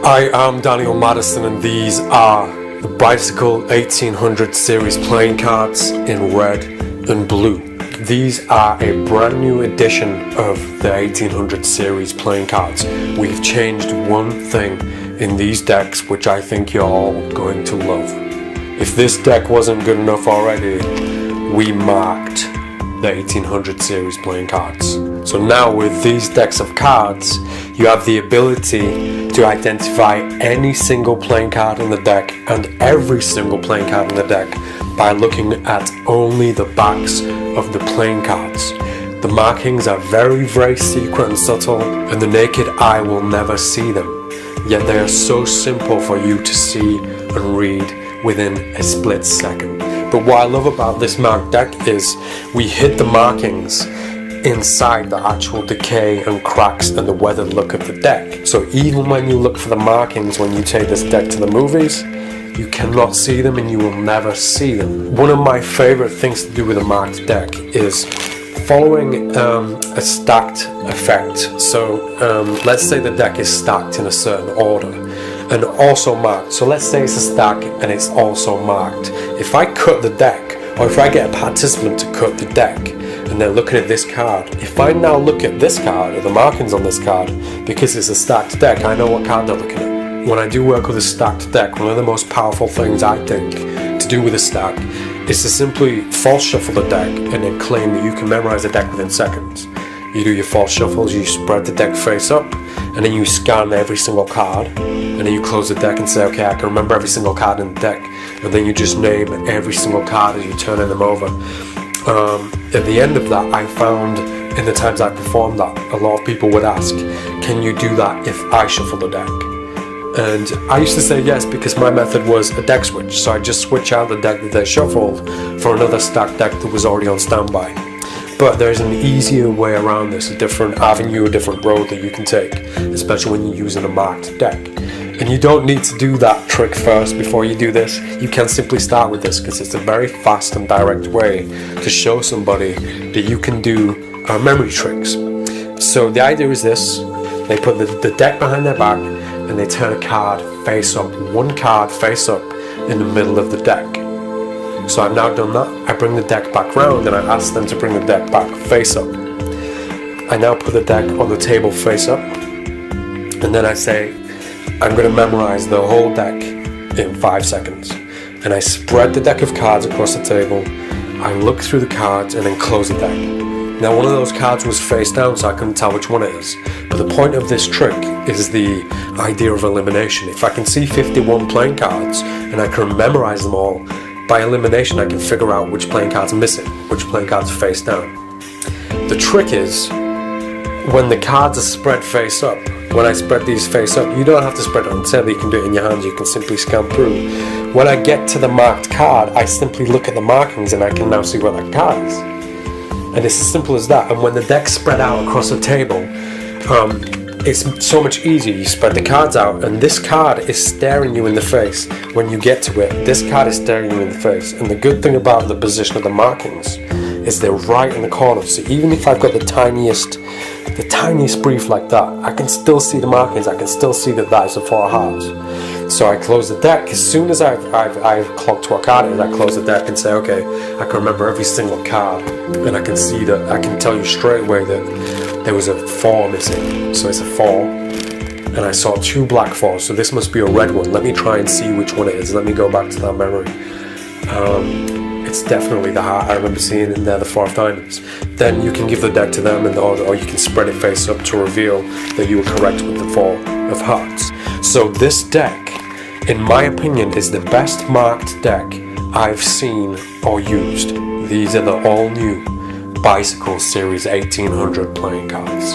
I am Daniel Madison, and these are the Bicycle 1800 series playing cards in red and blue. These are a brand new edition of the 1800 series playing cards. We've changed one thing in these decks which I think you're all going to love. If this deck wasn't good enough already, we marked the 1800 series playing cards. So now with these decks of cards, you have the ability to identify any single playing card in the deck and every single playing card in the deck by looking at only the backs of the playing cards. The markings are very, very secret and subtle, and the naked eye will never see them. Yet they are so simple for you to see and read within a split second. But what I love about this marked deck is we hit the markings inside the actual decay and cracks and the weathered look of the deck. So even when you look for the markings when you take this deck to the movies, you cannot see them and you will never see them. One of my favorite things to do with a marked deck is following a stacked effect. So let's say the deck is stacked in a certain order and also marked. So let's say it's a stack and it's also marked. If I cut the deck, or if I get a participant to cut the deck and they're looking at this card, if I now look at this card or the markings on this card, because it's a stacked deck, I know what card they're looking at. When I do work with a stacked deck, one of the most powerful things I think to do with a stack is to simply false shuffle the deck and then claim that you can memorize the deck within seconds. You do your false shuffles, you spread the deck face up, and then you scan every single card, and then you close the deck and say, okay, I can remember every single card in the deck, and then you just name every single card as you turn them over. At the end of that, I found in the times I performed that a lot of people would ask, can you do that if I shuffle the deck? And I used to say yes, because my method was a deck switch, so I just switch out the deck that they shuffled for another stacked deck that was already on standby. But there's an easier way around this, a different avenue, a different road that you can take, especially when you're using a marked deck. And you don't need to do that trick first before you do this. You can simply start with this because it's a very fast and direct way to show somebody that you can do memory tricks. So the idea is this: they put the deck behind their back and they turn a card face up, one card face up in the middle of the deck. So I've now done that. I bring the deck back round and I ask them to bring the deck back face up. I now put the deck on the table face up, and then I say, I'm going to memorize the whole deck in 5 seconds. And I spread the deck of cards across the table, I look through the cards and then close the deck. Now one of those cards was face down, so I couldn't tell which one it is. But the point of this trick is the idea of elimination. If I can see 51 playing cards and I can memorize them all, by elimination I can figure out which playing card's missing, which playing card's face down. The trick is, when the cards are spread face up, when I spread these face up, you don't have to spread it on the table, you can do it in your hands, you can simply scan through. When I get to the marked card, I simply look at the markings and I can now see what that card is. And it's as simple as that. And when the deck's spread out across the table, it's so much easier. You spread the cards out and this card is staring you in the face. When you get to it, this card is staring you in the face. And the good thing about the position of the markings is they're right in the corner. So even if I've got the tiniest brief like that, I can still see the markings. I can still see that that is a 4 of hearts. So I close the deck. As soon as I've clocked what card it is, I close the deck and say, okay, I can remember every single card, and I can see that, I can tell you straight away that there was a 4 missing. So it's a 4, and I saw 2 black 4s, so this must be a red one. Let me try and see which one it is. Let me go back to that memory. It's definitely the heart. I remember seeing in there the 4 of diamonds. Then you can give the deck to them, or you can spread it face up to reveal that you were correct with the 4 of hearts. So this deck, in my opinion, is the best marked deck I've seen or used. These are the all new Bicycle Series 1800 playing cards.